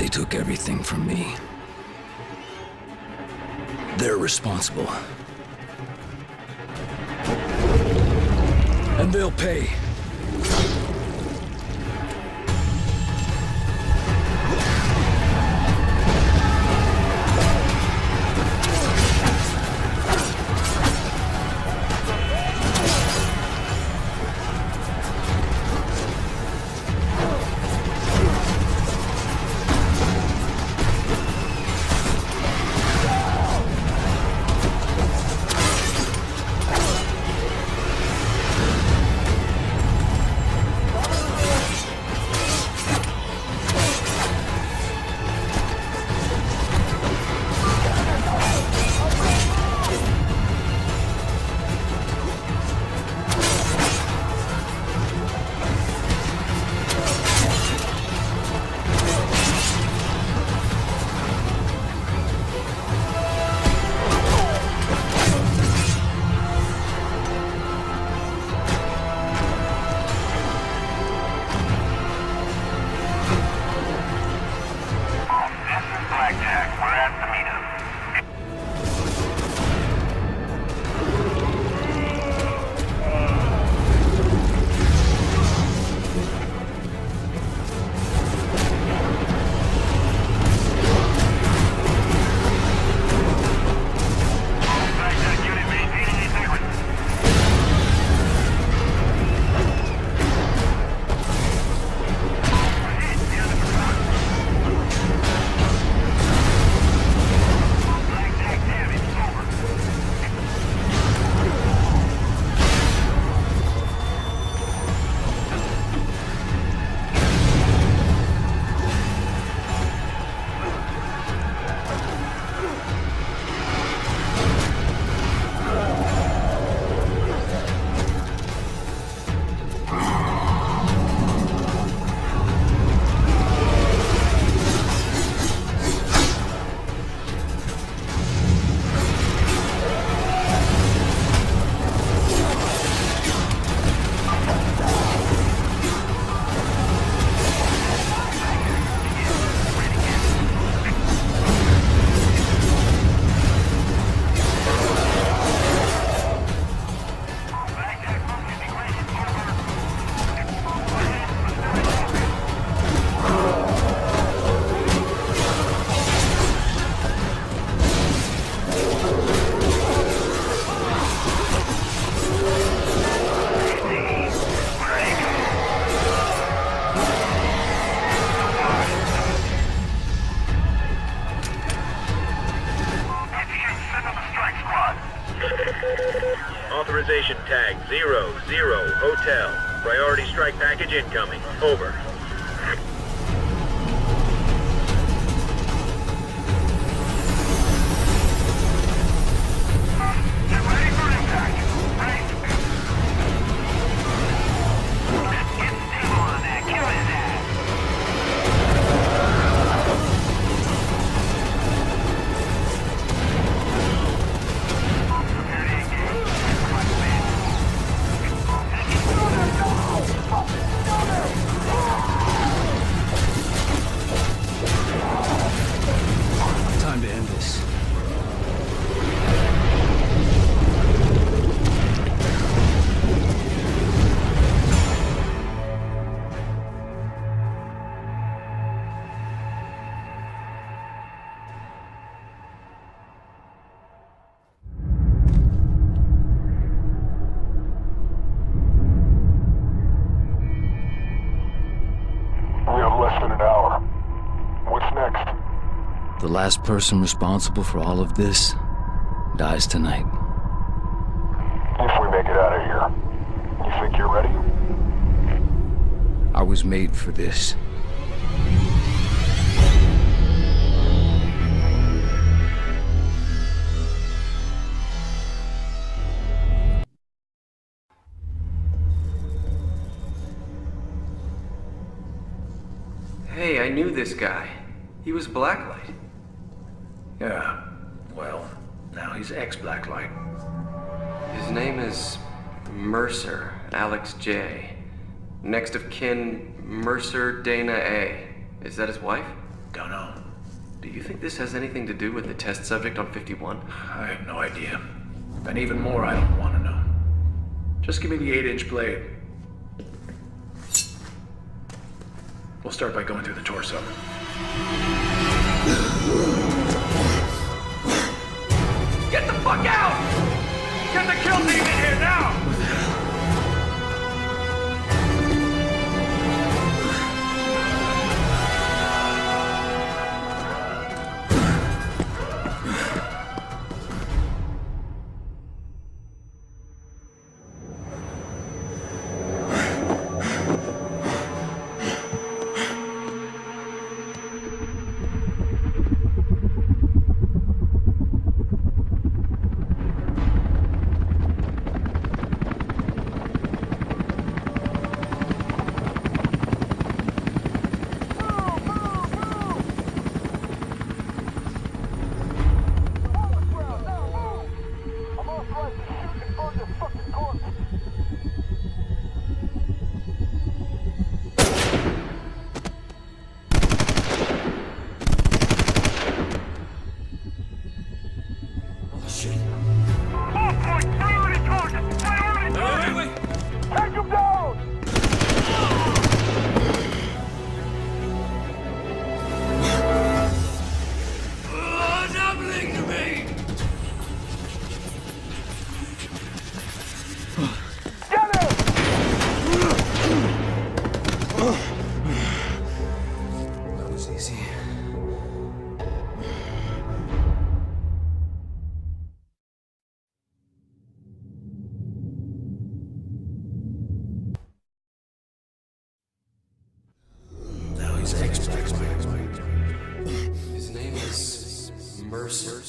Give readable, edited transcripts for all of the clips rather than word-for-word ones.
took everything from me. They're responsible. And they'll pay. Authorization tag 00 Hotel. Priority strike package incoming. Over. Get ready for impact. Right. Get stable on that. Kill his ass. Time to end this. We have less than an hour. What's next? The last person responsible for all of this dies tonight. If we make it out of here, you think you're ready? I was made for this. Hey, I knew this guy. He was Blacklight. Yeah, well, now he's ex-Blacklight. His name is Mercer, Alex J. Next of kin, Mercer Dana A. Is that his wife? Don't know. Do you think this has anything to do with the test subject on 51? I have no idea. And even more, I don't want to know. Just give me the 8-inch blade. We'll start by going through the torso. Get the fuck out! Get the kill team in here now! His name is Mercer.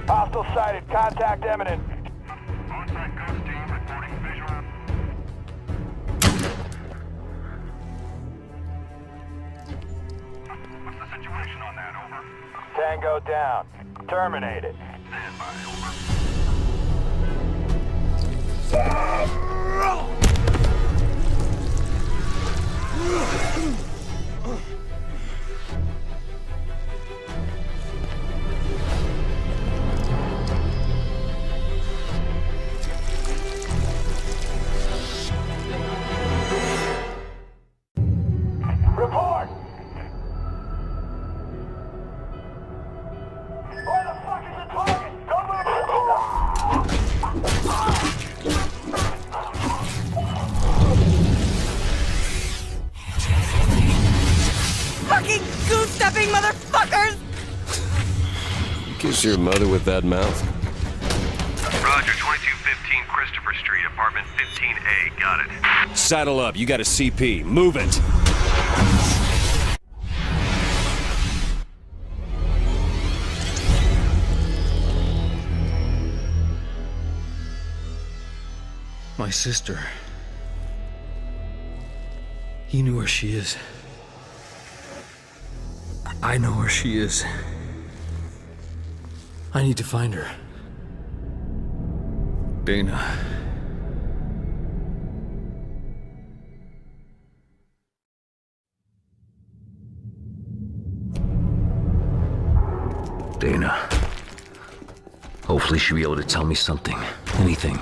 Hostile sighted. Contact imminent. On-site ghost team reporting visual. What's the situation on that, over? Tango down. Terminated. Stand by, over. Report! Where the fuck is the target? Don't Fucking goose-stepping motherfuckers! Kiss your mother with that mouth. Roger, 2215 Christopher Street, apartment 15A. Got it. Saddle up, you got a CP. Move it! My sister. You knew where she is. I know where she is. I need to find her. Dana. Dana. Hopefully she'll be able to tell me something. Anything.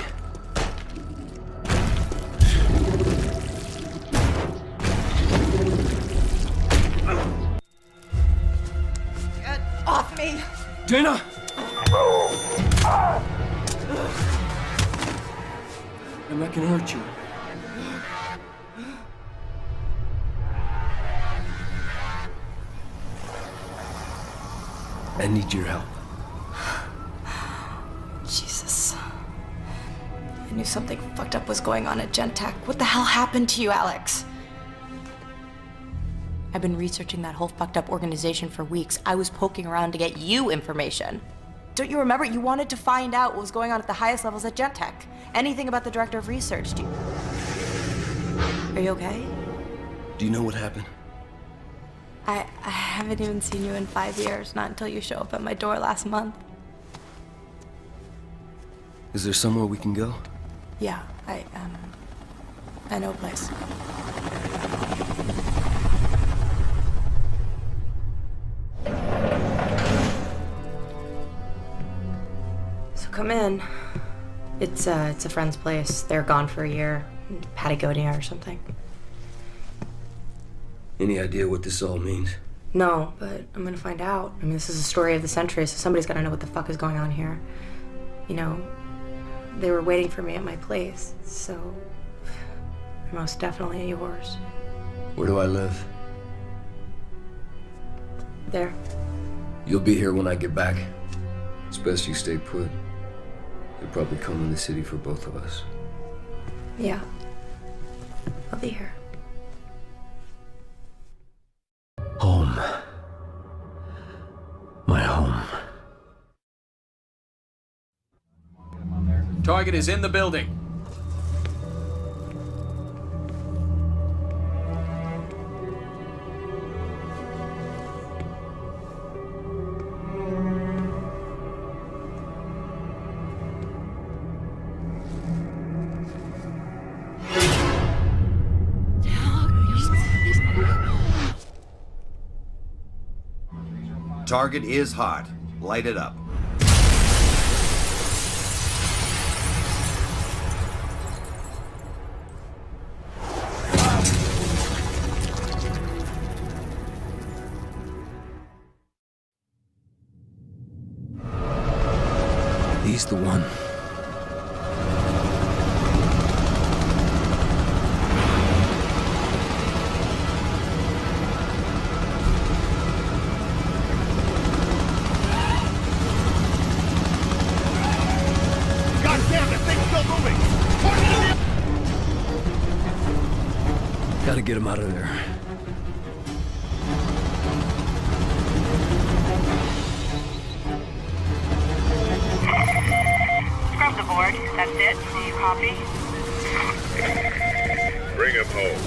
Get off me! Dana! I'm not gonna hurt you. I need your help. Jesus. I knew something fucked up was going on at Gentech. What the hell happened to you, Alex? I've been researching that whole fucked up organization for weeks. I was poking around to get you information. Don't you remember? You wanted to find out what was going on at the highest levels at Gentech. Anything about the director of research. Are you okay? Do you know what happened? I haven't even seen you in 5 years, not until you show up at my door last month. Is there somewhere we can go? Yeah, I know a place. So come in. It's a friend's place. They're gone for a year. Patagonia or something. Any idea what this all means? No, but I'm gonna find out. I mean, this is a story of the century, so somebody's gotta know what the fuck is going on here. You know, they were waiting for me at my place, so they're most definitely yours. Where do I live? There. You'll be here when I get back. It's best you stay put. You'll probably come in the city for both of us. Yeah. I'll be here. Home. My home. Target is in the building. Target is hot. Light it up. He's the one. Gotta get him out of there. Scrub the board. That's it. Do you copy? Bring him home.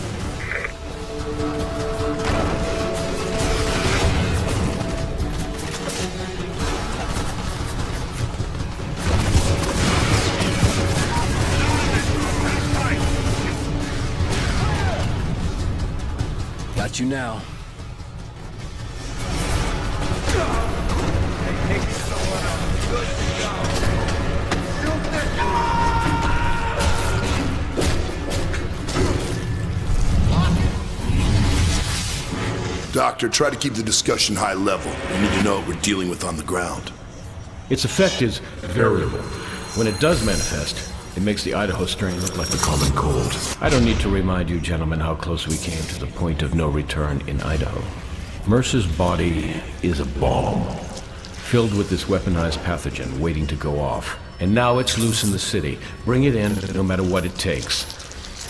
Got you now. Doctor, try to keep the discussion high level. We need to know what we're dealing with on the ground. Its effect is variable. When it does manifest, it makes the Idaho strain look like the common cold. I don't need to remind you, gentlemen, how close we came to the point of no return in Idaho. Mercer's body is a bomb, filled with this weaponized pathogen waiting to go off. And now it's loose in the city. Bring it in, no matter what it takes.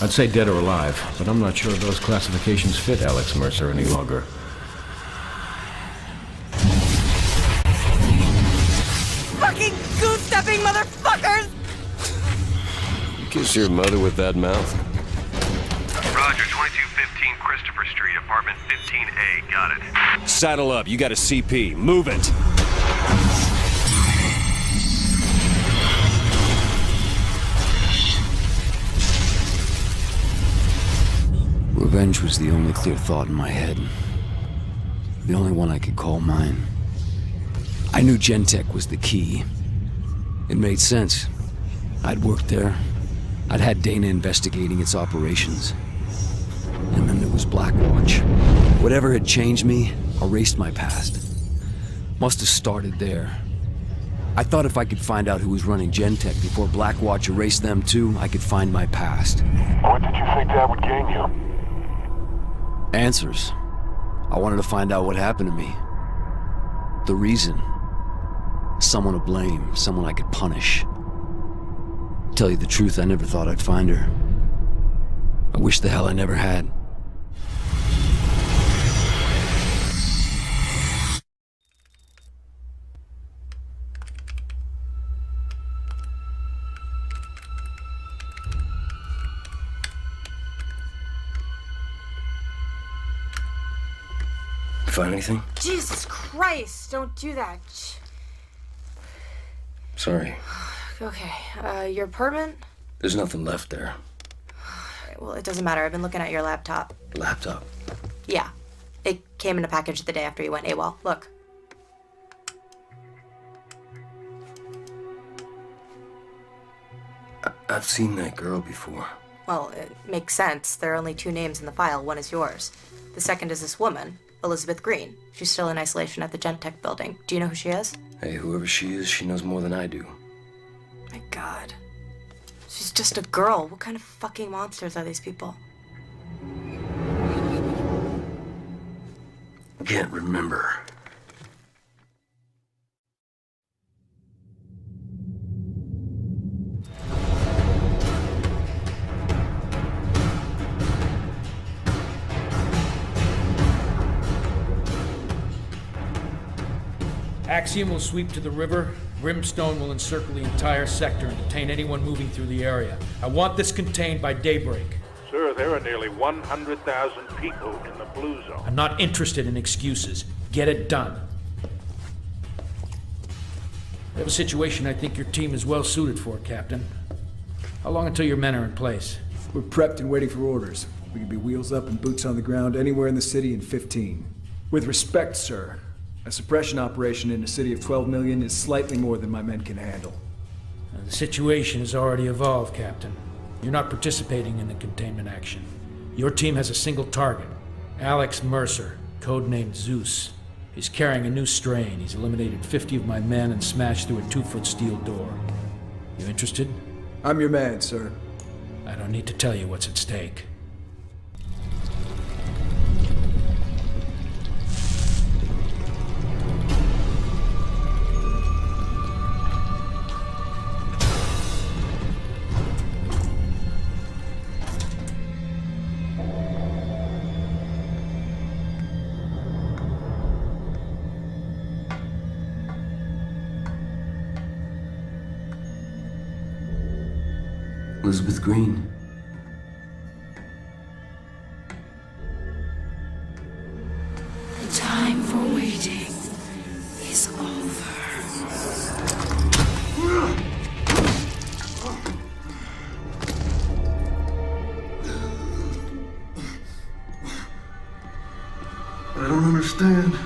I'd say dead or alive, but I'm not sure those classifications fit Alex Mercer any longer. Fucking goose-stepping motherfuckers! Kiss your mother with that mouth. Roger, 2215 Christopher Street, apartment 15A. Got it. Saddle up. You got a CP. Move it. Revenge was the only clear thought in my head. The only one I could call mine. I knew Gentek was the key. It made sense. I'd worked there. I'd had Dana investigating its operations. And then there was Blackwatch. Whatever had changed me, erased my past. Must have started there. I thought if I could find out who was running Gentek before Blackwatch erased them too, I could find my past. What did you think that would gain you? Answers. I wanted to find out what happened to me. The reason. Someone to blame, someone I could punish. Tell you the truth, I never thought I'd find her. I wish the hell I never had. Find anything? Jesus Christ, don't do that. Sorry. Okay, your apartment? There's nothing left there. Alright, well, it doesn't matter. I've been looking at your laptop. Laptop? Yeah. It came in a package the day after you went AWOL. Look. I've seen that girl before. Well, it makes sense. There are only 2 names in the file. One is yours. The second is this woman, Elizabeth Green. She's still in isolation at the Gentech building. Do you know who she is? Hey, whoever she is, she knows more than I do. My God. She's just a girl. What kind of fucking monsters are these people? Can't remember. Axiom will sweep to the river. Brimstone will encircle the entire sector and detain anyone moving through the area. I want this contained by daybreak. Sir, there are nearly 100,000 people in the blue zone. I'm not interested in excuses. Get it done. I have a situation I think your team is well suited for, Captain. How long until your men are in place? We're prepped and waiting for orders. We can be wheels up and boots on the ground anywhere in the city in 15. With respect, sir, a suppression operation in a city of 12 million is slightly more than my men can handle. The situation has already evolved, Captain. You're not participating in the containment action. Your team has a single target, Alex Merser, codenamed Zeus. He's carrying a new strain. He's eliminated 50 of my men and smashed through a 2-foot steel door. You interested? I'm your man, sir. I don't need to tell you what's at stake. Elizabeth Green. The time for waiting is over. I don't understand.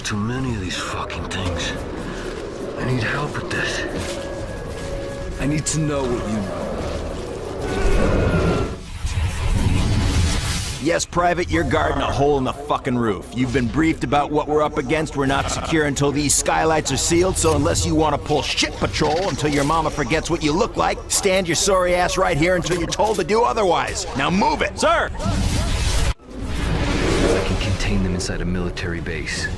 Too many of these fucking things. I need help with this. I need to know what you know. Yes, Private, you're guarding a hole in the fucking roof. You've been briefed about what we're up against. We're not secure until these skylights are sealed, so unless you want to pull shit patrol until your mama forgets what you look like, stand your sorry ass right here until you're told to do otherwise. Now move it! Sir! I can contain them inside a military base.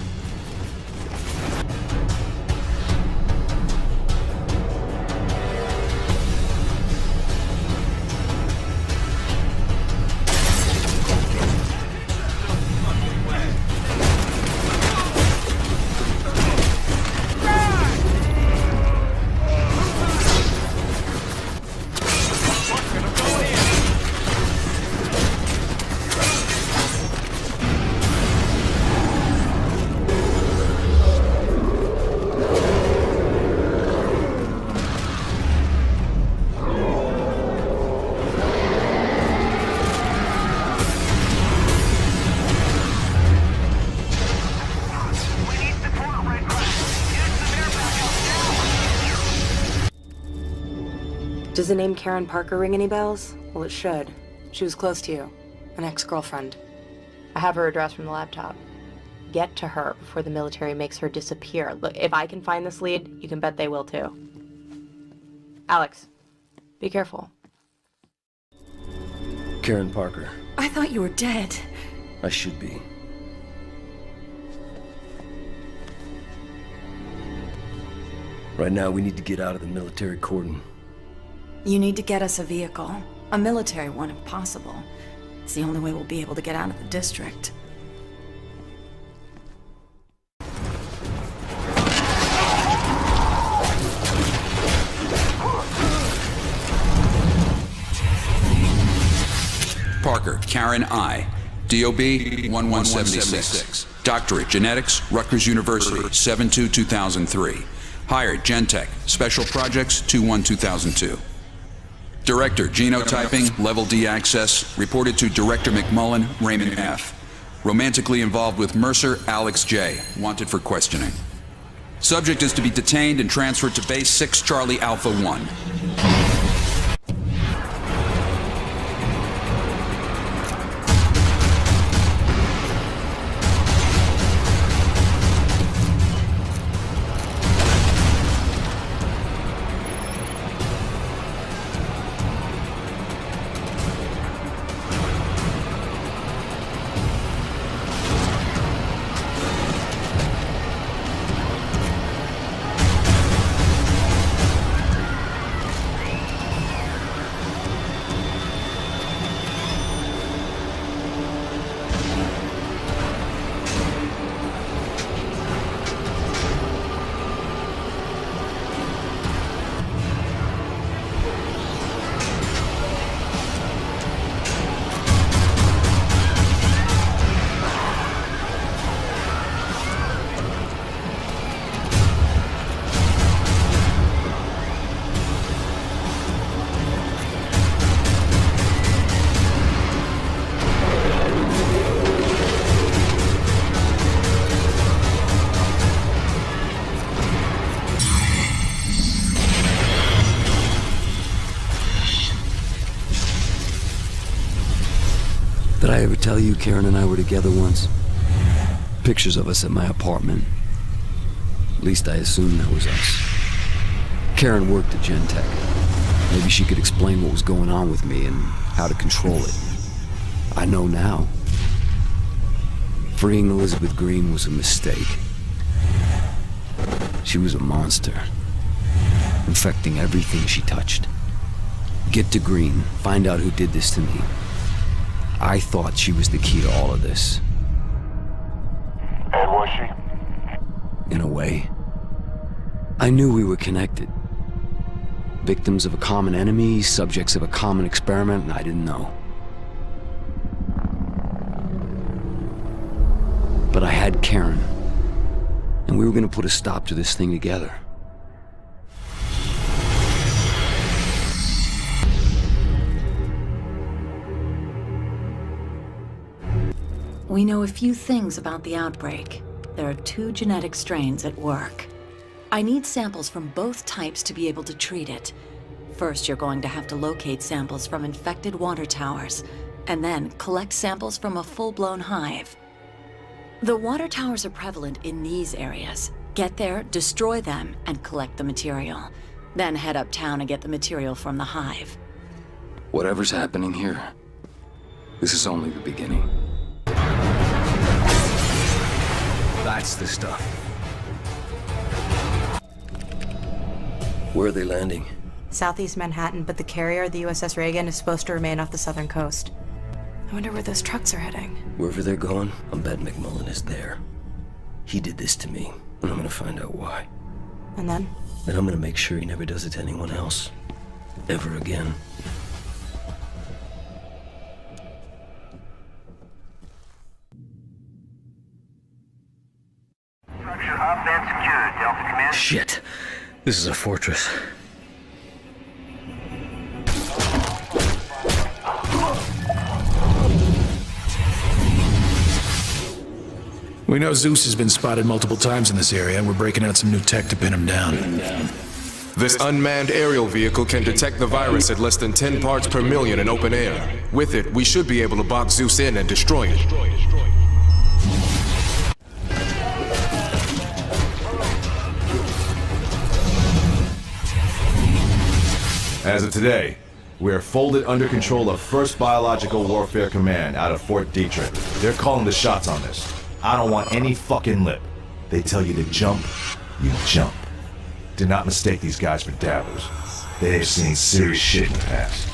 Does the name Karen Parker ring any bells? Well, it should. She was close to you. An ex-girlfriend. I have her address from the laptop. Get to her before the military makes her disappear. Look, if I can find this lead, you can bet they will too. Alex, be careful. Karen Parker. I thought you were dead. I should be. Right now, we need to get out of the military cordon. You need to get us a vehicle. A military one, if possible. It's the only way we'll be able to get out of the district. Parker, Karen I. DOB 1176. Doctorate, Genetics, Rutgers University, 7/2/2003. Hired, Gentech, Special Projects, 2/1/2002. Director, Genotyping, Level D Access, reported to Director McMullen, Raymond F. Romantically involved with Mercer, Alex J. Wanted for questioning. Subject is to be detained and transferred to Base 6 Charlie Alpha 1. Did I ever tell you Karen and I were together once? Pictures of us at my apartment. At least I assumed that was us. Karen worked at Gentech. Maybe she could explain what was going on with me and how to control it. I know now. Freeing Elizabeth Green was a mistake. She was a monster, infecting everything she touched. Get to Green, find out who did this to me. I thought she was the key to all of this. And was she? In a way. I knew we were connected. Victims of a common enemy, subjects of a common experiment, and I didn't know. But I had Karen, and we were gonna put a stop to this thing together. We know a few things about the outbreak. There are 2 genetic strains at work. I need samples from both types to be able to treat it. First, you're going to have to locate samples from infected water towers, and then collect samples from a full-blown hive. The water towers are prevalent in these areas. Get there, destroy them, and collect the material. Then head uptown and get the material from the hive. Whatever's happening here, this is only the beginning. That's the stuff. Where are they landing? Southeast Manhattan, but the carrier, the USS Reagan, is supposed to remain off the southern coast. I wonder where those trucks are heading. Wherever they're going, I'm betting McMullen is there. He did this to me, and I'm gonna find out why. And then? Then I'm gonna make sure he never does it to anyone else. Ever again. Structure up and secured. Delta Command. Shit. This is a fortress. We know Zeus has been spotted multiple times in this area. We're breaking out some new tech to pin him down. This unmanned aerial vehicle can detect the virus at less than 10 parts per million in open air. With it, we should be able to box Zeus in and destroy it. As of today, we are folded under control of 1st Biological Warfare Command out of Fort Detrick. They're calling the shots on this. I don't want any fucking lip. They tell you to jump, you jump. Do not mistake these guys for dabblers. They have seen serious shit in the past.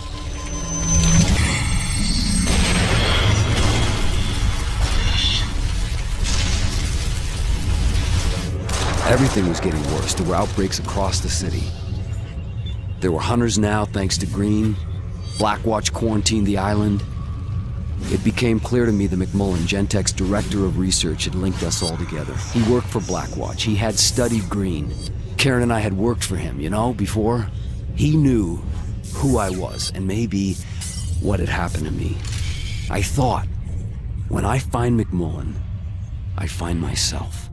Everything was getting worse. There were outbreaks across the city. There were hunters now, thanks to Green. Blackwatch quarantined the island. It became clear to me that McMullen, Gentek's director of research, had linked us all together. He worked for Blackwatch. He had studied Green. Karen and I had worked for him, you know, before. He knew who I was and maybe what had happened to me. I thought, when I find McMullen, I find myself.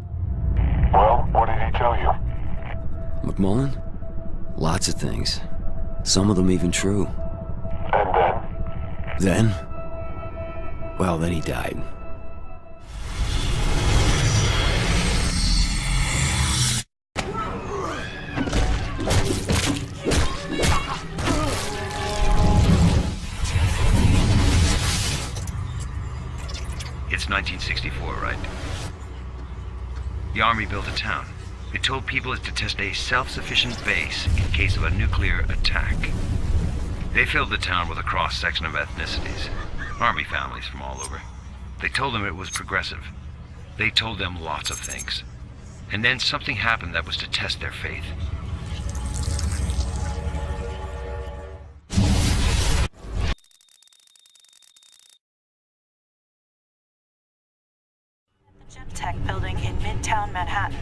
Well, what did he tell you? McMullen? Lots of things. Some of them even true. And then? Then? Well, then he died. It's 1964, right? The Army built a town. It told people it's to test a self-sufficient base in case of a nuclear attack. They filled the town with a cross-section of ethnicities. Army families from all over. They told them it was progressive. They told them lots of things. And then something happened that was to test their faith. The Gentek building in Midtown Manhattan.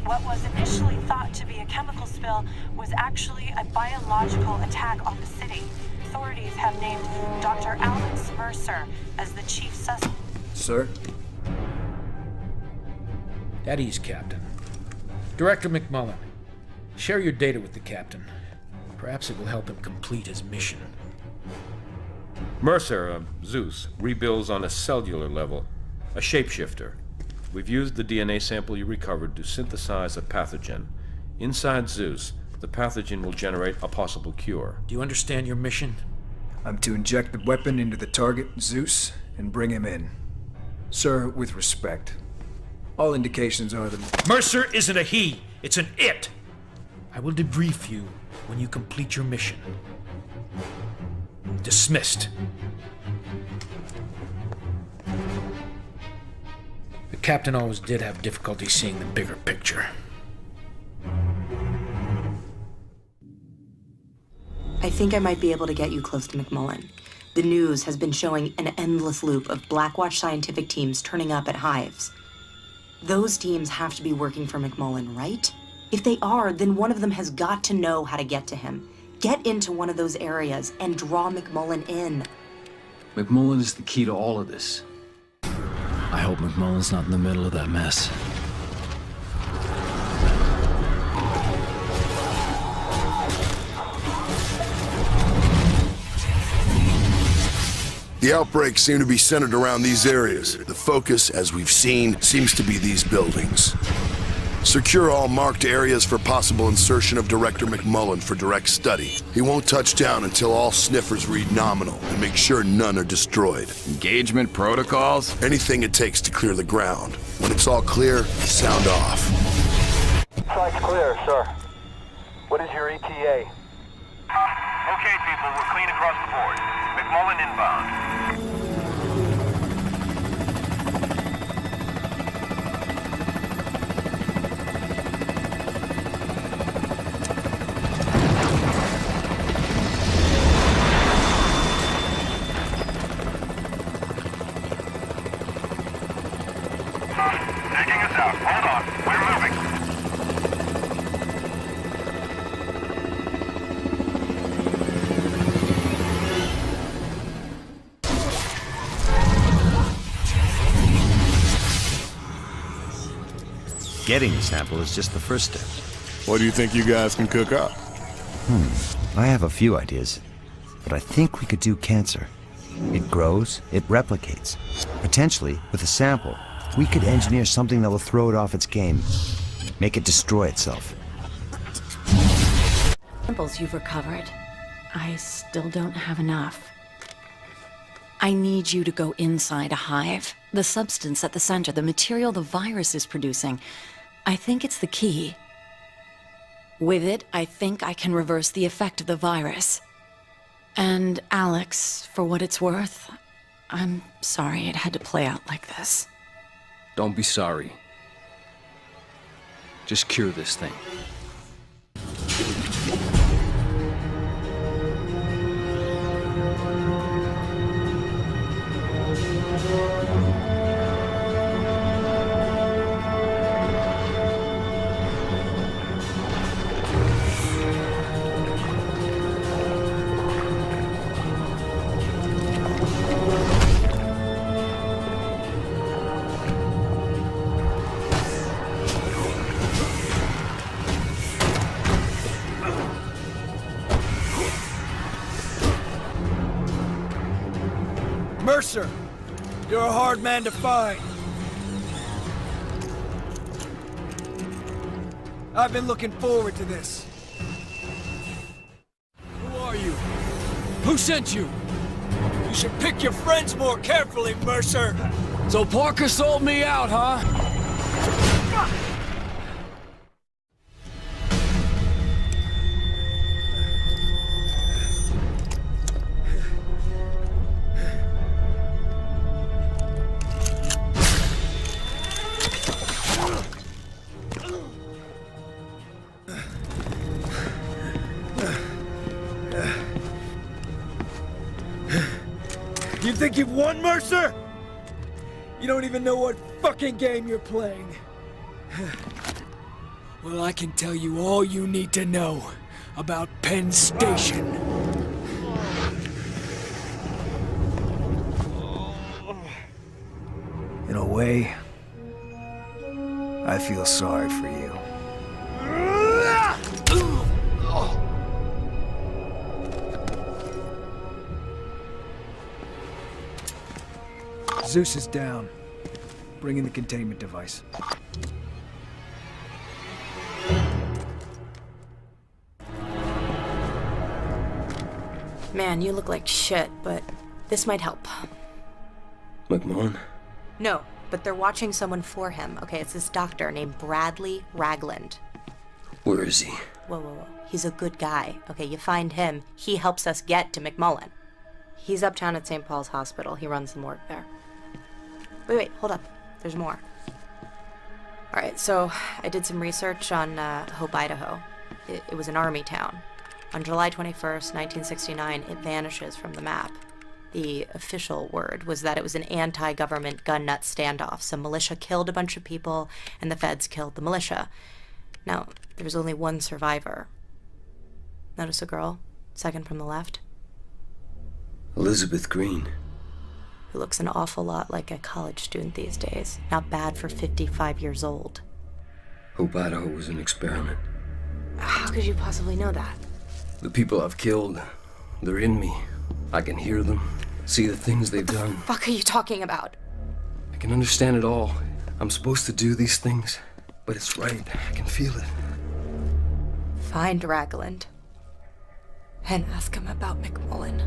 What was initially thought to be a chemical spill was actually a biological attack on the city. Authorities have named Dr. Alex Merser as the chief suspect. Sir? At ease, Captain. Director McMullen, share your data with the Captain. Perhaps it will help him complete his mission. Mercer, Zeus, rebuilds on a cellular level. A shapeshifter. We've used the DNA sample you recovered to synthesize a pathogen. Inside Zeus, the pathogen will generate a possible cure. Do you understand your mission? I'm to inject the weapon into the target, Zeus, and bring him in. Sir, with respect, all indications are that... Mercer isn't a he, it's an it! I will debrief you when you complete your mission. Dismissed. The Captain always did have difficulty seeing the bigger picture. I think I might be able to get you close to McMullen. The news has been showing an endless loop of Blackwatch scientific teams turning up at hives. Those teams have to be working for McMullen, right? If they are, then one of them has got to know how to get to him. Get into one of those areas and draw McMullen in. McMullen is the key to all of this. I hope McMullen's not in the middle of that mess. The outbreaks seem to be centered around these areas. The focus, as we've seen, seems to be these buildings. Secure all marked areas for possible insertion of Director McMullen for direct study. He won't touch down until all sniffers read nominal and make sure none are destroyed. Engagement protocols? Anything it takes to clear the ground. When it's all clear, sound off. Site's clear, sir. What is your ETA? Okay, people, we're clean across the board. McMullen inbound. Taking us out. Hold on. We're moving. Getting the sample is just the first step. What do you think you guys can cook up? I have a few ideas, but I think we could do cancer. It grows, it replicates. Potentially, with a sample, we could engineer something that will throw it off its game. Make it destroy itself. Samples you've recovered. I still don't have enough. I need you to go inside a hive. The substance at the center, the material the virus is producing. I think it's the key. With it, I think I can reverse the effect of the virus. And Alex, for what it's worth, I'm sorry it had to play out like this. Don't be sorry. Just cure this thing. Mercer, you're a hard man to find. I've been looking forward to this. Who are you? Who sent you? You should pick your friends more carefully, Mercer. So Parker sold me out, huh? You think you've won, Mercer? You don't even know what fucking game you're playing. Well, I can tell you all you need to know about Penn Station. In a way, I feel sorry for you. Zeus is down. Bring in the containment device. Man, you look like shit, but this might help. McMullen? No, but they're watching someone for him. Okay, it's this doctor named Bradley Ragland. Where is he? Whoa, whoa, whoa. He's a good guy. Okay, you find him, he helps us get to McMullen. He's uptown at St. Paul's Hospital. He runs the morgue there. Wait, hold up. There's more. Alright, so I did some research on Hope, Idaho. It was an army town. On July 21st, 1969, it vanishes from the map. The official word was that it was an anti-government gun nut standoff. Some militia killed a bunch of people, and the feds killed the militia. Now, there was only one survivor. Notice a girl, second from the left? Elizabeth Green. Who looks an awful lot like a college student these days. Not bad for 55 years old. Hope Idaho was an experiment. How could you possibly know that? The people I've killed, they're in me. I can hear them, see the things they've done. What the fuck are you talking about? I can understand it all. I'm supposed to do these things, but it's right. I can feel it. Find Ragland and ask him about McMullen.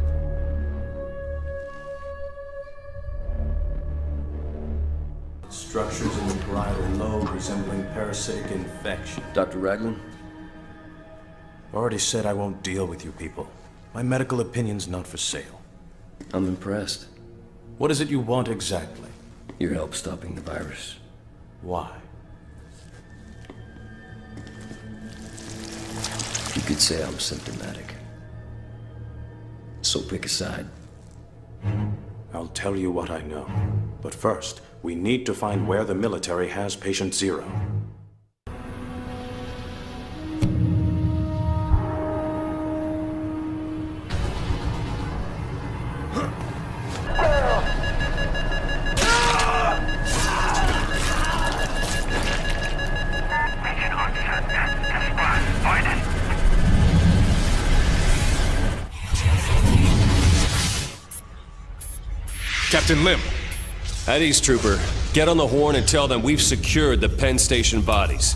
Structures in the parietal lobe resembling parasitic infection. Dr. Ragland? Already said I won't deal with you people. My medical opinion's not for sale. I'm impressed. What is it you want exactly? Your help stopping the virus. Why? You could say I'm symptomatic. So pick a side. I'll tell you what I know. But first, we need to find where the military has Patient Zero. Captain Lim. At ease, Trooper. Get on the horn and tell them we've secured the Penn Station bodies.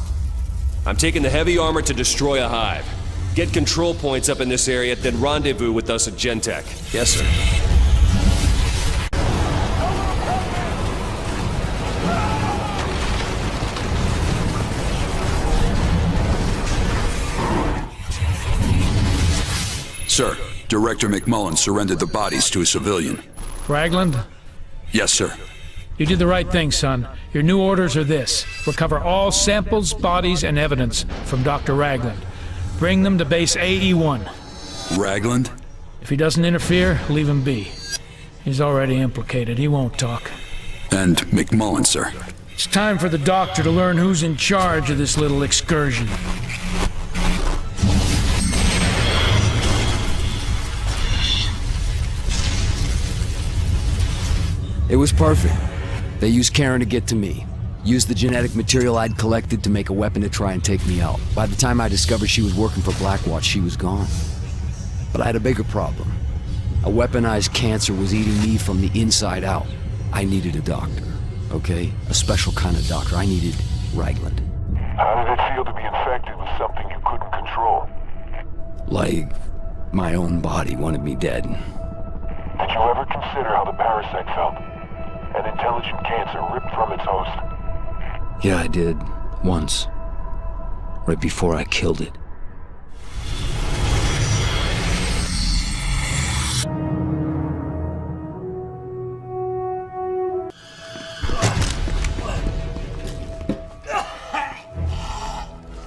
I'm taking the heavy armor to destroy a hive. Get control points up in this area, then rendezvous with us at Gentech. Yes, sir. Sir, Director McMullen surrendered the bodies to a civilian. Ragland? Yes, sir. You did the right thing, son. Your new orders are this. Recover all samples, bodies, and evidence from Dr. Ragland. Bring them to base AE-1. Ragland? If he doesn't interfere, leave him be. He's already implicated. He won't talk. And McMullen, sir. It's time for the doctor to learn who's in charge of this little excursion. It was perfect. They used Karen to get to me. Used the genetic material I'd collected to make a weapon to try and take me out. By the time I discovered she was working for Blackwatch, she was gone. But I had a bigger problem. A weaponized cancer was eating me from the inside out. I needed a doctor, okay? A special kind of doctor. I needed Ragland. How did it feel to be infected with something you couldn't control? Like my own body wanted me dead. Did you ever consider how the parasite felt? An intelligent cancer ripped from its host? Yeah, I did. Once. Right before I killed it.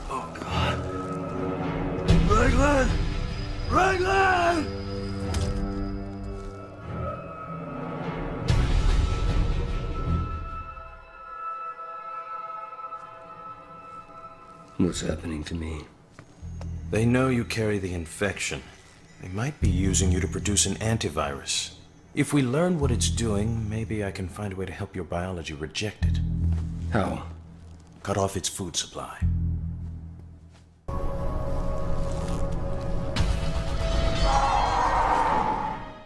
Oh, God. Ragland! Ragland! What's happening to me? They know you carry the infection. They might be using you to produce an antivirus. If we learn what it's doing, maybe I can find a way to help your biology reject it. How? Cut off its food supply.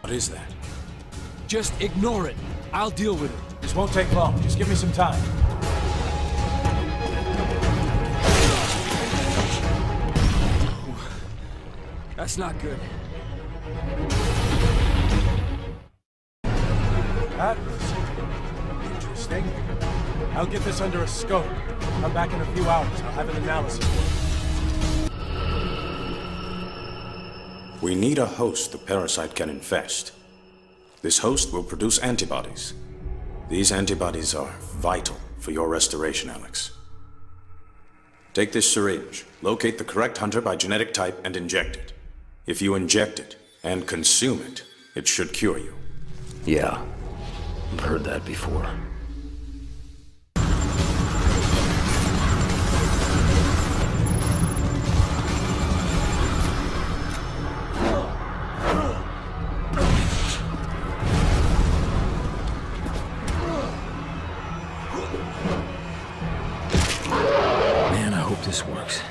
What is that? Just ignore it. I'll deal with it. This won't take long. Just give me some time. That's not good. That was interesting. I'll get this under a scope. Come back in a few hours. I'll have an analysis for you. We need a host the parasite can infest. This host will produce antibodies. These antibodies are vital for your restoration, Alex. Take this syringe, locate the correct hunter by genetic type, and inject it. If you inject it and consume it, it should cure you. Yeah, I've heard that before. Man, I hope this works.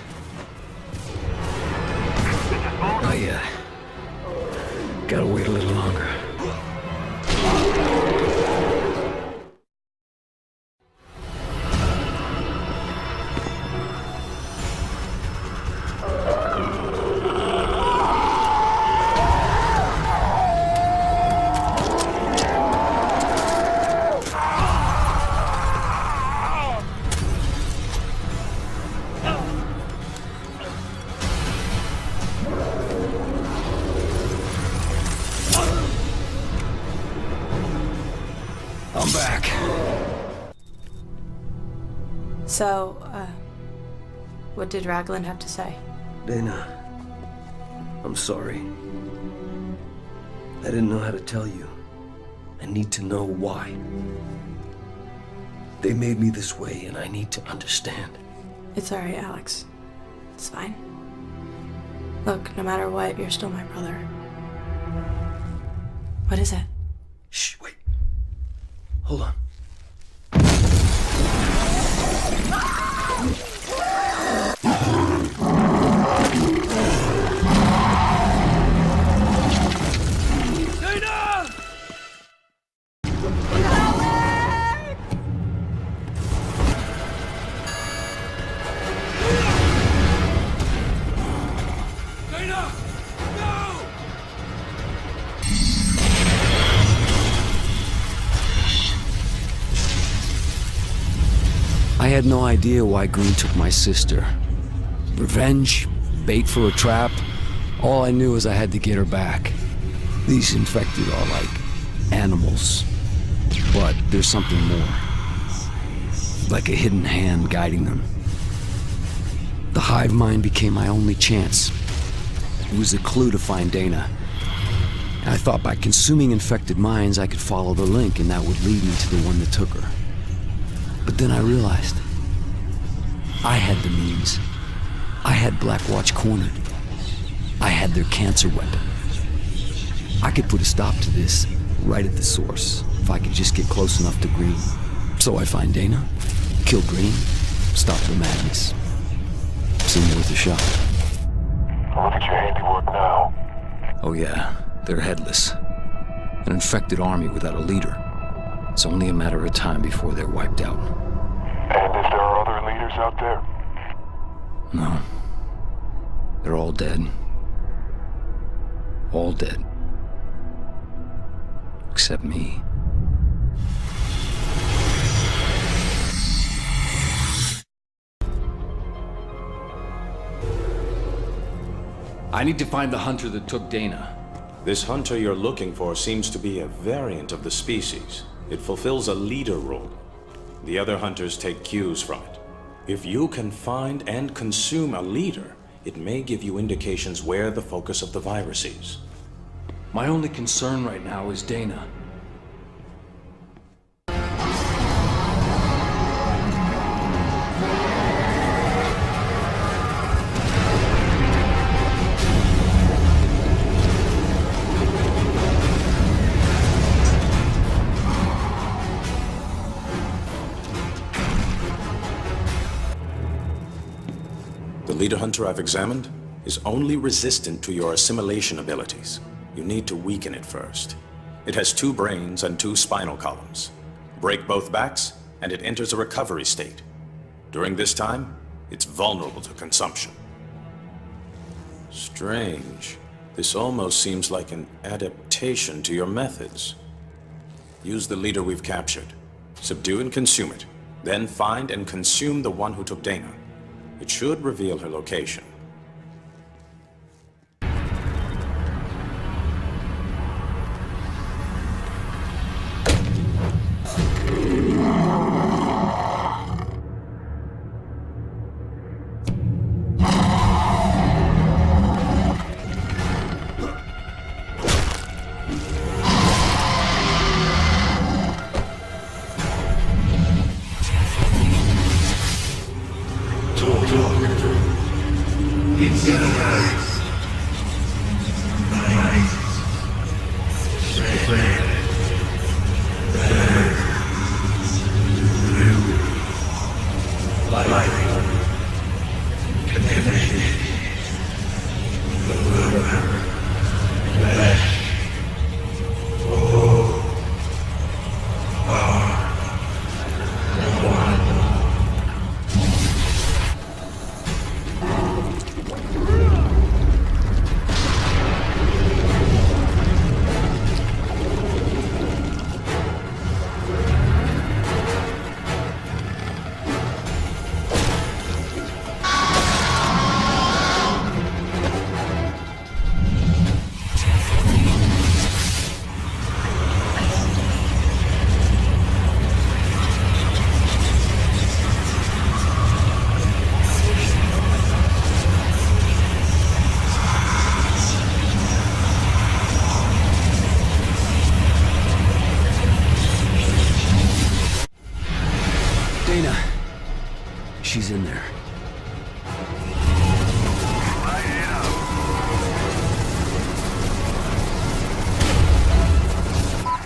Not yet. Gotta wait a little longer. I'm back. So, what did Ragland have to say? Dana, I'm sorry. I didn't know how to tell you. I need to know why. They made me this way, and I need to understand. It's alright, Alex. It's fine. Look, no matter what, you're still my brother. What is it? Shh, wait. Hold on. Dana! had no idea why Green took my sister. Revenge? Bait for a trap? All I knew is I had to get her back. These infected are like animals. But there's something more. Like a hidden hand guiding them. The hive mind became my only chance. It was a clue to find Dana. And I thought by consuming infected minds I could follow the link and that would lead me to the one that took her. But then I realized I had the means. I had Blackwatch cornered. I had their cancer weapon. I could put a stop to this right at the source if I could just get close enough to Green. So I find Dana, kill Green, stop the madness. Seemed worth a shot. Look at your handiwork now. Oh yeah, they're headless. An infected army without a leader. It's only a matter of time before they're wiped out. And if there are other leaders out there? No. They're all dead. All dead. Except me. I need to find the hunter that took Dana. This hunter you're looking for seems to be a variant of the species. It fulfills a leader role. The other hunters take cues from it. If you can find and consume a leader, it may give you indications where the focus of the virus is. My only concern right now is Dana. The leader hunter I've examined is only resistant to your assimilation abilities. You need to weaken it first. It has 2 brains and 2 spinal columns. Break both backs, and it enters a recovery state. During this time, it's vulnerable to consumption. Strange. This almost seems like an adaptation to your methods. Use the leader we've captured. Subdue and consume it. Then find and consume the one who took Dana. It should reveal her location. She's in there.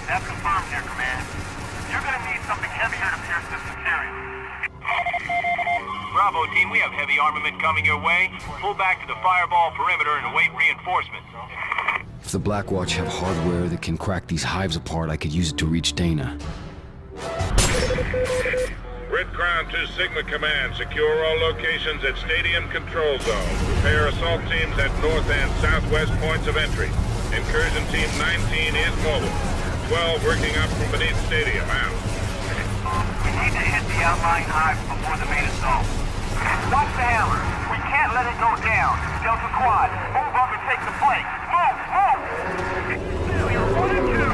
That's confirmed here, Command. You're gonna need something heavier to pierce this material. Bravo, team. We have heavy armament coming your way. Pull back to the fireball perimeter and await reinforcements. If the Blackwatch have hardware that can crack these hives apart, I could use it to reach Dana. Red Crown 2 Sigma Command, secure all locations at Stadium Control Zone. Prepare assault teams at north and southwest points of entry. Incursion Team 19 is mobile. 12 working up from beneath Stadium, out. need to hit the outlying hives before the main assault. Watch the hammer. We can't let it go down. Delta Quad, move up and take the flank. Move, move! You're running to.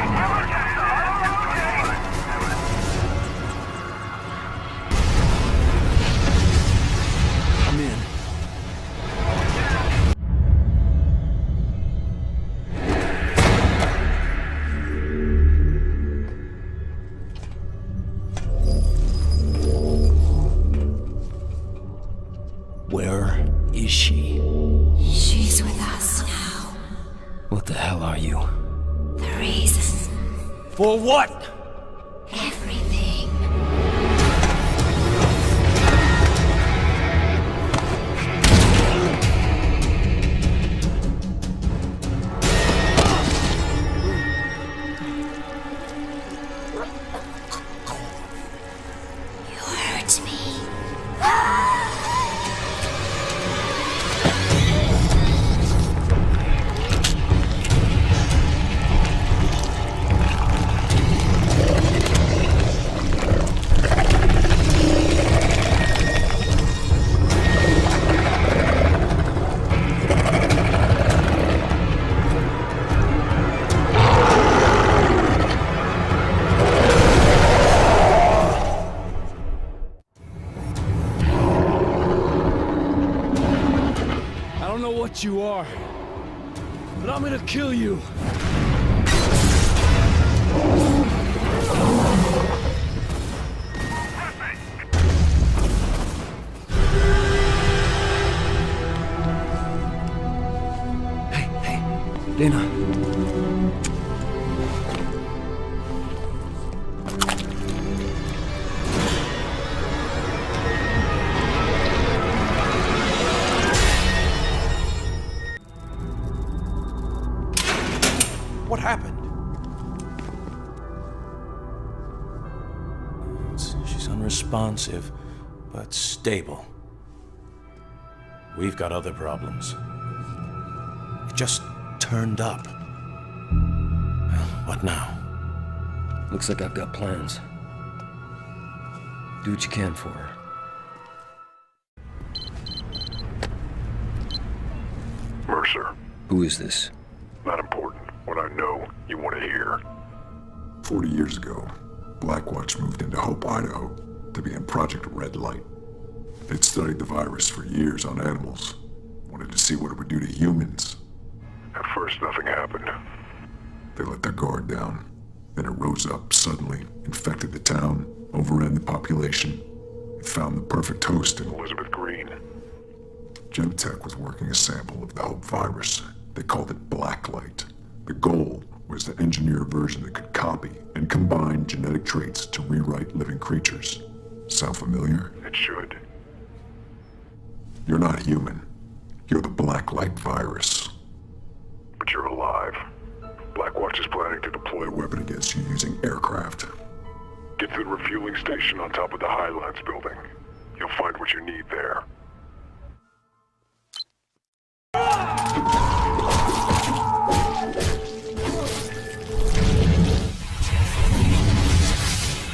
I'm in. Where is she? She's with us now. What the hell are you? The reason. For what? Everything. You hurt me. I don't know what you are, but I'm gonna kill you. Hey, Dana. What happened? She's unresponsive, but stable. We've got other problems. It just turned up. Well, what now? Looks like I've got plans. Do what you can for her. Mercer. Who is this? Not important. What I know, you want to hear. 40 years ago, Blackwatch moved into Hope, Idaho to begin Project Red Light. They'd studied the virus for years on animals, wanted to see what it would do to humans. At first, nothing happened. They let their guard down. Then it rose up suddenly, infected the town, overran the population, and found the perfect host in Elizabeth Green. Genentech was working a sample of the Hope virus. They called it Blacklight. The goal was to engineer a version that could copy and combine genetic traits to rewrite living creatures. Sound familiar? It should. You're not human. You're the Blacklight virus. But you're alive. Blackwatch is planning to deploy A weapon against you using aircraft. Get to the refueling station on top of the Highlands building. You'll find what you need there.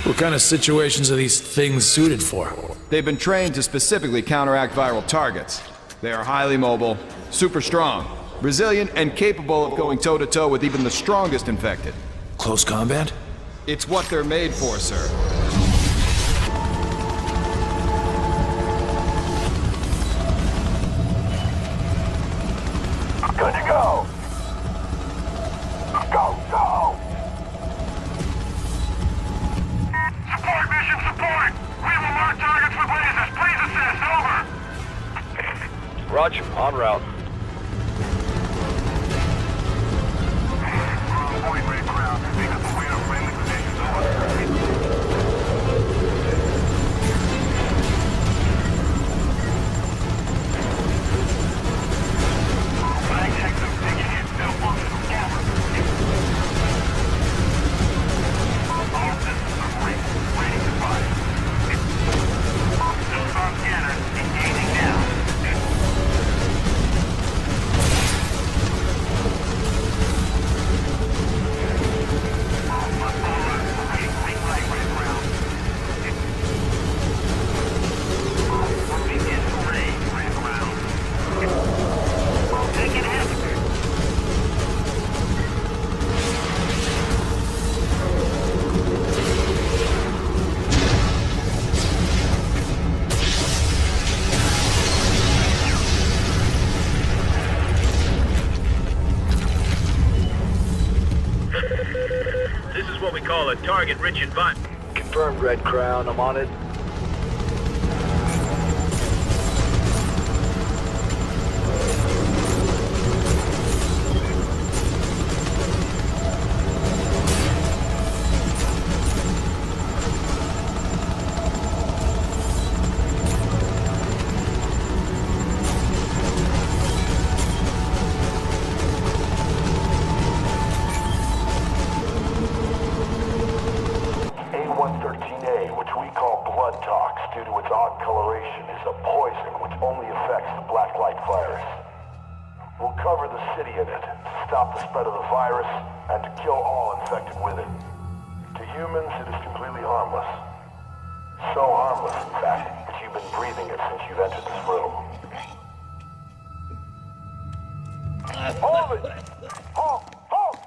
What kind of situations are these things suited for? They've been trained to specifically counteract viral targets. They are highly mobile, super strong, resilient, and capable of going toe-to-toe with even the strongest infected. Close combat? It's what they're made for, sir. Good to go! Go, go! Support mission support! We have marked targets with lasers. Please assist. Over. Roger, en route. Avoid red ground. Make us aware of friendly positions. Over. target rich in violence. Confirmed, Red Crown. I'm on it. A113A, which we call blood tox due to its odd coloration, is a poison which only affects the black light virus. We'll cover the city in it to stop the spread of the virus and to kill all infected with it. To humans, it is completely harmless. So harmless, in fact, that you've been breathing it since you've entered this room. Hold it! Halt! Halt!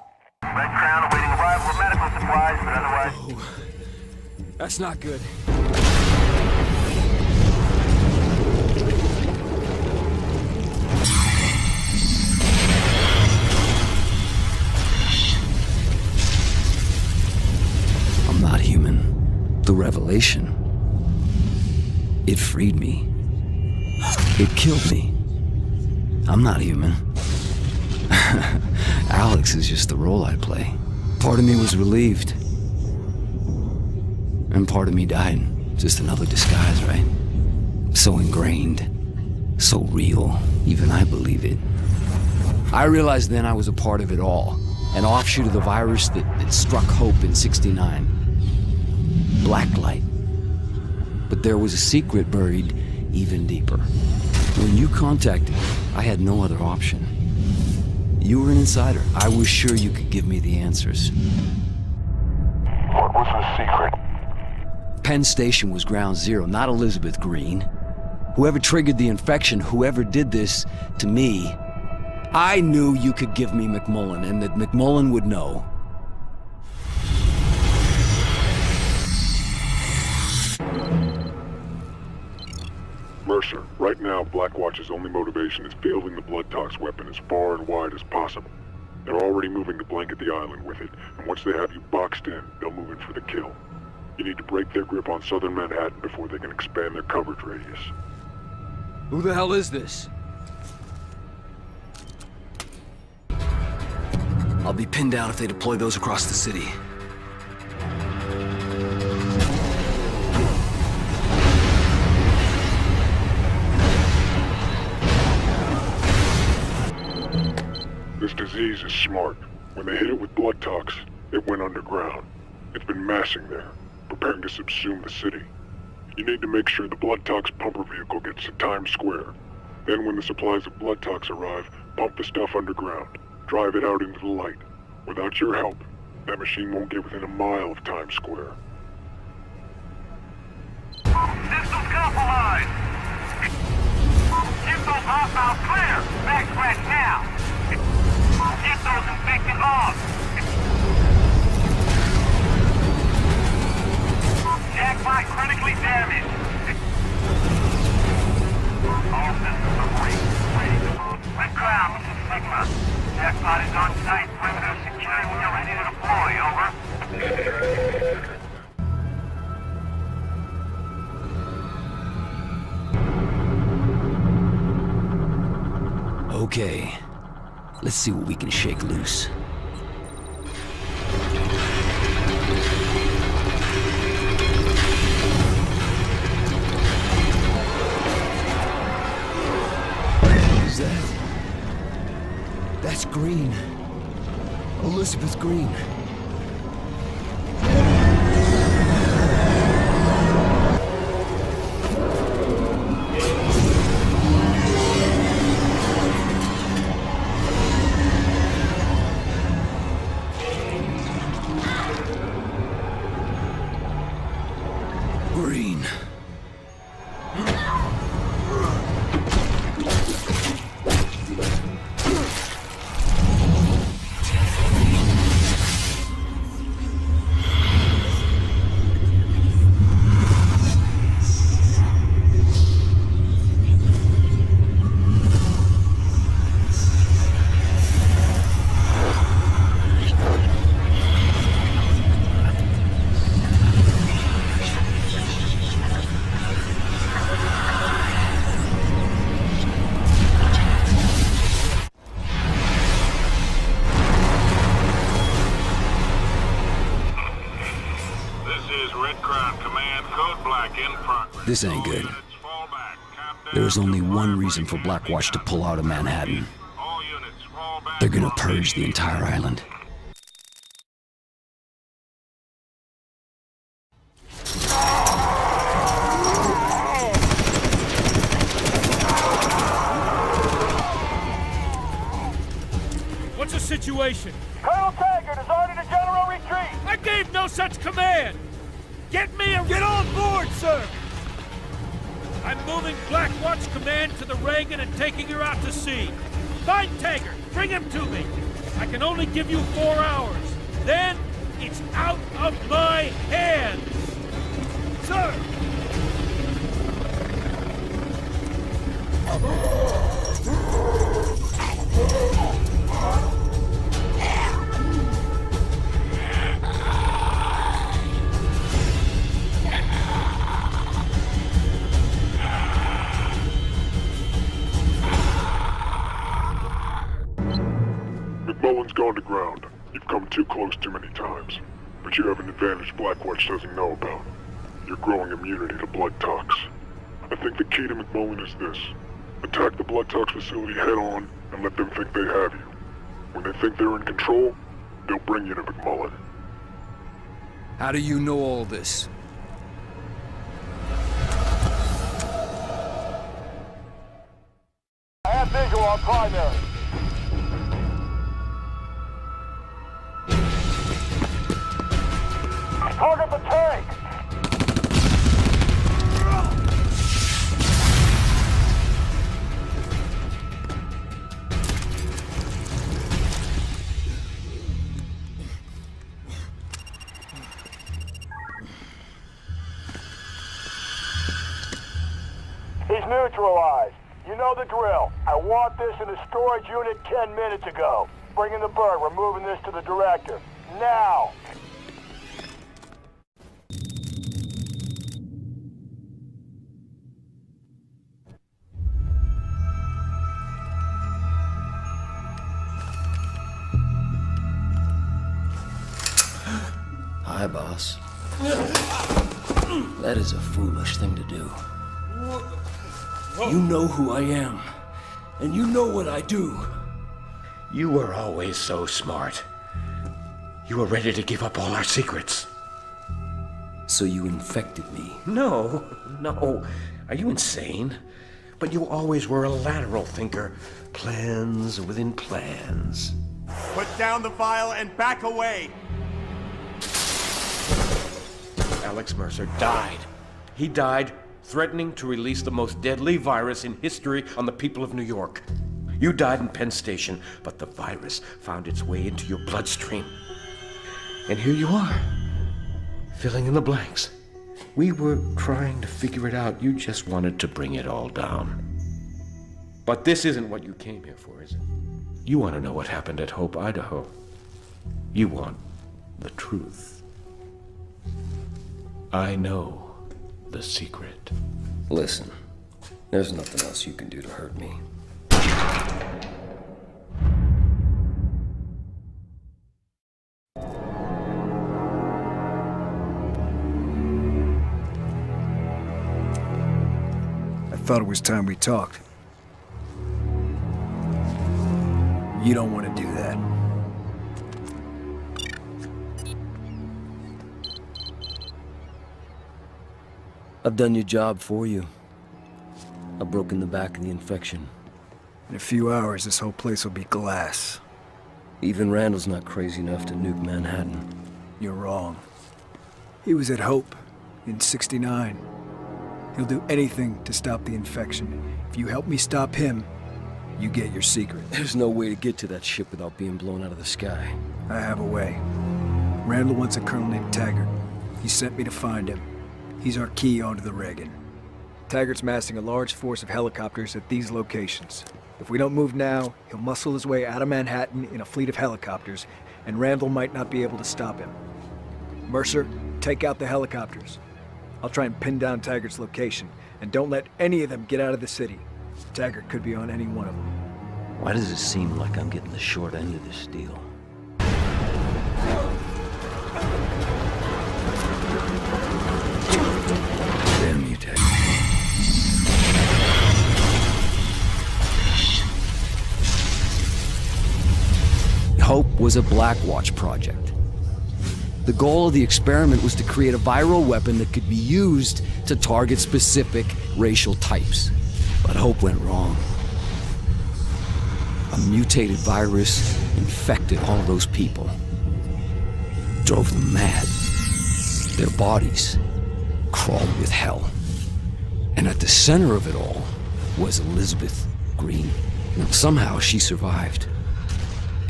Red Crown awaiting arrival of medical supplies, but otherwise... That's not good. I'm not human. The revelation. It freed me. It killed me. I'm not human. Alex is just the role I play. Part of me was relieved. And part of me died. Just another disguise, right? So ingrained. So real. Even I believe it. I realized then I was a part of it all. An offshoot of the virus that struck Hope in '69. Blacklight. But there was a secret buried even deeper. When you contacted me, I had no other option. You were an insider. I was sure you could give me the answers. What was the secret? Penn Station was ground zero, not Elizabeth Green. Whoever triggered the infection, whoever did this to me, I knew you could give me McMullen, and that McMullen would know. Mercer, right now, Blackwatch's only motivation is fielding the blood tox weapon as far and wide as possible. They're already moving to blanket the island with it, and once they have you boxed in, they'll move in for the kill. You need to break their grip on southern Manhattan before they can expand their coverage radius. Who the hell is this? I'll be pinned down if they deploy those across the city. This disease is smart. When they hit it with blood tox, it went underground. It's been massing there, preparing to subsume the city. You need to make sure the blood tox pumper vehicle gets to Times Square. Then when the supplies of blood tox arrive, pump the stuff underground. Drive it out into the light. Without your help, that machine won't get within a mile of Times Square. Systems compromised! Get those hostiles clear! Backtrack now! Get those infected off! Jackpot critically damaged! All systems are ready to move. Red Crown, this is Sigma. Jackpot is on site. Perimeter secured when you're ready to deploy. Over. Okay. Let's see what we can shake loose. Is that? That's Green. Elizabeth Green. Green. This ain't good. There is only one reason for Blackwatch to pull out of Manhattan. They're gonna purge the entire island. What's the situation? Colonel Taggart has ordered a general retreat! I gave no such command! Get me a... Get on board, sir! I'm moving Blackwatch Command to the Reagan and taking her out to sea. Find Taggart! Bring him to me! I can only give you 4 hours. Then, it's out of my hands! Sir! McMullen's gone to ground. You've come too close too many times. But you have an advantage Blackwatch doesn't know about. Your growing immunity to blood tox. I think the key to McMullen is this. Attack the blood tox facility head on and let them think they have you. When they think they're in control, they'll bring you to McMullen. How do you know all this? I have visual on primary. Target the tank! He's neutralized. You know the drill. I want this in the storage unit 10 minutes ago. Bring in the bird. We're moving this to the director. Now! Hi, boss. That is a foolish thing to do. You know who I am, and you know what I do. You were always so smart. You were ready to give up all our secrets. So you infected me? No. Are you insane? But you always were a lateral thinker. Plans within plans. Put down the vial and back away! Alex Mercer died. He died threatening to release the most deadly virus in history on the people of New York. You died in Penn Station, but the virus found its way into your bloodstream. And here you are, filling in the blanks. We were trying to figure it out. You just wanted to bring it all down. But this isn't what you came here for, is it? You want to know what happened at Hope, Idaho. You want the truth. I know the secret. Listen, there's nothing else you can do to hurt me. I thought it was time we talked. You don't want to do that. I've done your job for you. I've broken the back of the infection. In a few hours, this whole place will be glass. Even Randall's not crazy enough to nuke Manhattan. You're wrong. He was at Hope in '69. He'll do anything to stop the infection. If you help me stop him, you get your secret. There's no way to get to that ship without being blown out of the sky. I have a way. Randall wants a colonel named Taggart. He sent me to find him. He's our key onto the Reagan. Taggart's massing a large force of helicopters at these locations. If we don't move now, he'll muscle his way out of Manhattan in a fleet of helicopters, and Randall might not be able to stop him. Mercer, take out the helicopters. I'll try and pin down Taggart's location, and don't let any of them get out of the city. Taggart could be on any one of them. Why does it seem like I'm getting the short end of this deal? Damn you, Taggart. Hope was a Blackwatch project. The goal of the experiment was to create a viral weapon that could be used to target specific racial types. But Hope went wrong. A mutated virus infected all of those people. Drove them mad. Their bodies crawled with hell. And at the center of it all was Elizabeth Green. Now, somehow she survived.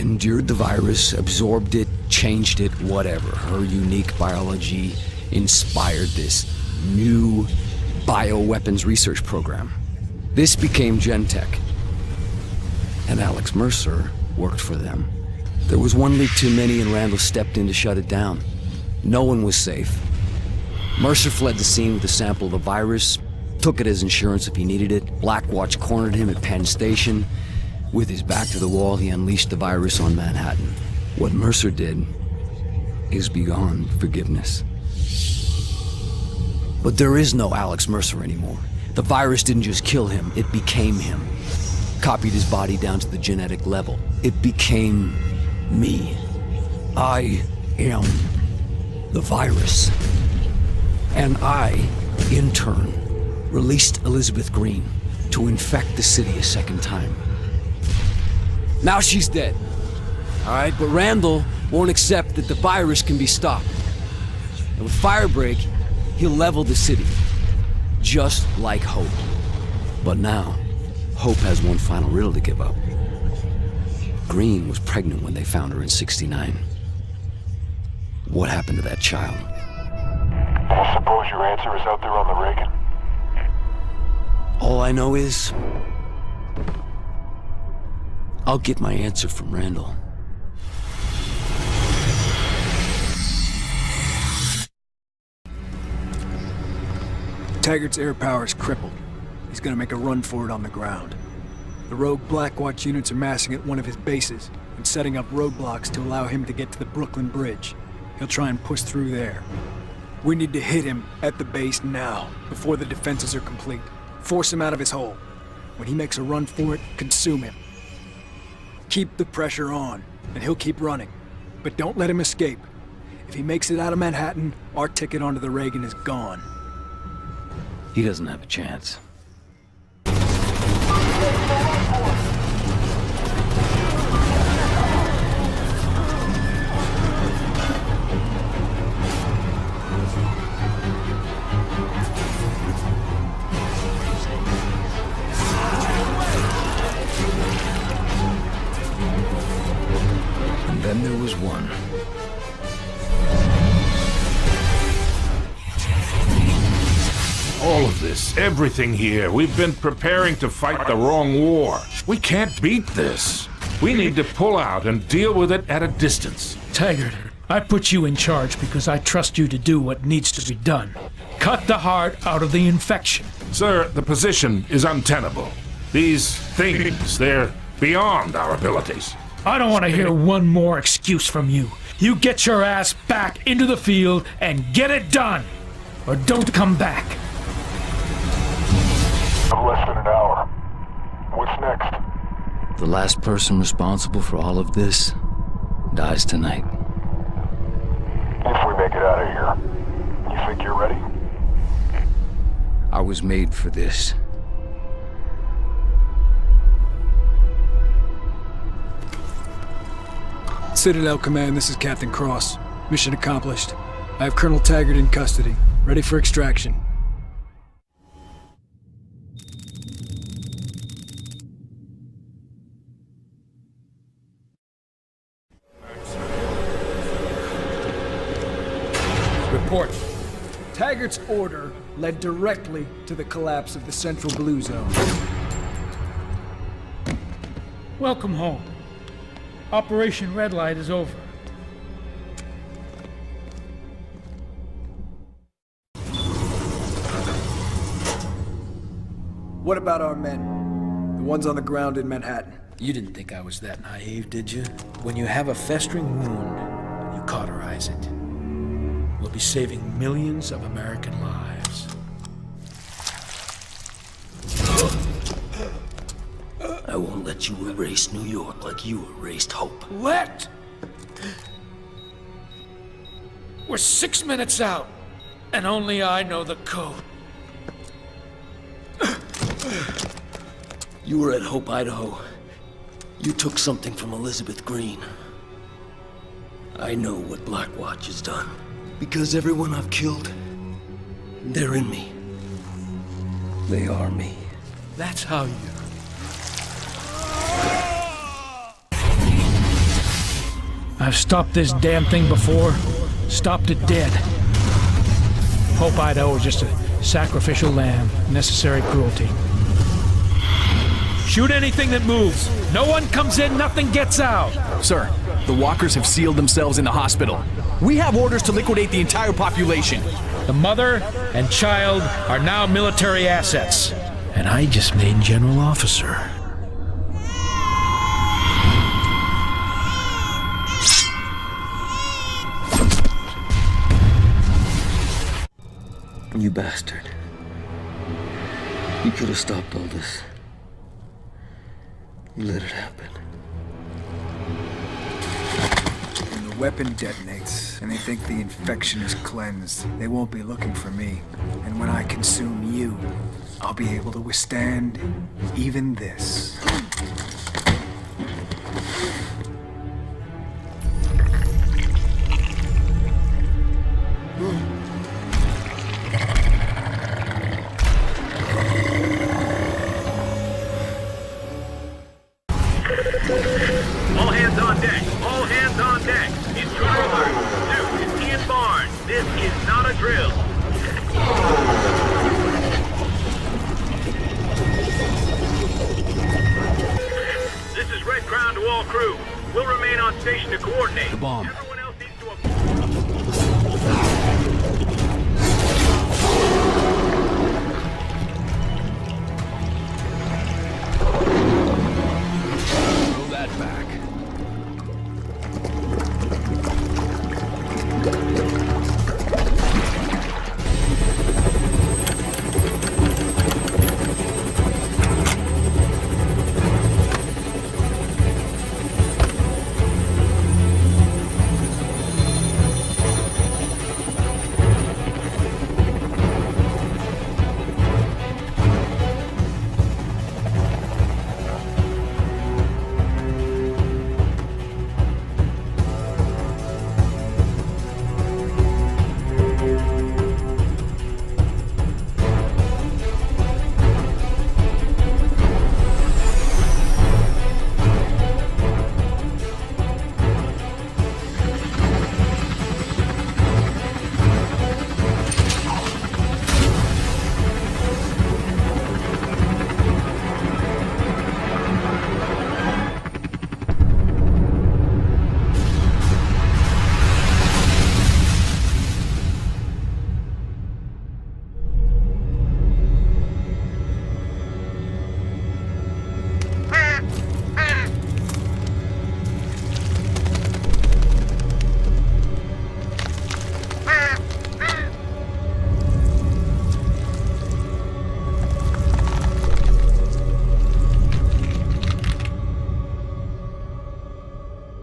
Endured the virus, absorbed it, changed it, whatever. Her unique biology inspired this new bioweapons research program. This became Gentek. And Alex Mercer worked for them. There was one leak too many and Randall stepped in to shut it down. No one was safe. Mercer fled the scene with a sample of the virus, took it as insurance if he needed it. Blackwatch cornered him at Penn Station. With his back to the wall, he unleashed the virus on Manhattan. What Mercer did is beyond forgiveness. But there is no Alex Mercer anymore. The virus didn't just kill him, it became him. Copied his body down to the genetic level. It became me. I am the virus. And I, in turn, released Elizabeth Green to infect the city a second time. Now she's dead. All right, but Randall won't accept that the virus can be stopped. And with Firebreak, he'll level the city, just like Hope. But now, Hope has one final riddle to give up. Green was pregnant when they found her in '69. What happened to that child? I suppose your answer is out there on the Reagan? All I know is, I'll get my answer from Randall. Taggart's air power is crippled. He's gonna make a run for it on the ground. The rogue Blackwatch units are massing at one of his bases and setting up roadblocks to allow him to get to the Brooklyn Bridge. He'll try and push through there. We need to hit him at the base now, before the defenses are complete. Force him out of his hole. When he makes a run for it, consume him. Keep the pressure on, and he'll keep running. But don't let him escape. If he makes it out of Manhattan, our ticket onto the Reagan is gone. He doesn't have a chance. And then there was one. All of this, everything here, we've been preparing to fight the wrong war. We can't beat this. We need to pull out and deal with it at a distance. Taggart, I put you in charge because I trust you to do what needs to be done. Cut the heart out of the infection. Sir, the position is untenable. These things, they're beyond our abilities. I don't want to hear one more excuse from you. You get your ass back into the field and get it done. Or don't come back. Less than an hour. What's next? The last person responsible for all of this dies tonight. If we make it out of here, you think you're ready? I was made for this. Citadel Command, this is Captain Cross. Mission accomplished. I have Colonel Taggart in custody, ready for extraction. Report. Taggart's order led directly to the collapse of the Central Blue Zone. Welcome home. Operation Red Light is over. What about our men? The ones on the ground in Manhattan? You didn't think I was that naive, did you? When you have a festering wound, you cauterize it. We'll be saving millions of American lives. I won't let you erase New York like you erased Hope. Let? We're 6 minutes out, and only I know the code. You were at Hope, Idaho. You took something from Elizabeth Green. I know what Blackwatch has done. Because everyone I've killed, they're in me. They are me. That's how you... I've stopped this damn thing before. Stopped it dead. Hope Idaho is just a sacrificial lamb. Necessary cruelty. Shoot anything that moves. No one comes in, nothing gets out. Sir, the walkers have sealed themselves in the hospital. We have orders to liquidate the entire population. The mother and child are now military assets. And I just made general officer. You bastard. You could have stopped all this. You let it happen. When the weapon detonates, and they think the infection is cleansed, they won't be looking for me. And when I consume you, I'll be able to withstand even this. All hands on deck! All hands on deck! Intruder alert! Dude, it's Ian Barnes. This is not a drill. This is Red Crown to all crew. We'll remain on station to coordinate. The bomb. Everyone else needs to... Throw that back.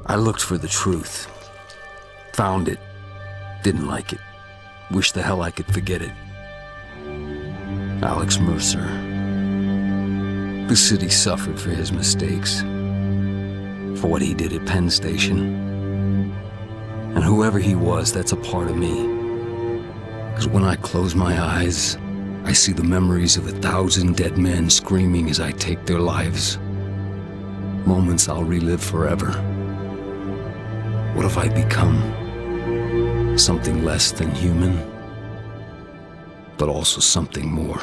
I looked for the truth. Found it. Didn't like it. Wish the hell I could forget it. Alex Mercer. The city suffered for his mistakes. For what he did at Penn Station. And whoever he was, that's a part of me. Because when I close my eyes, I see the memories of 1,000 dead men screaming as I take their lives. Moments I'll relive forever. What have I become? Something less than human, but also something more.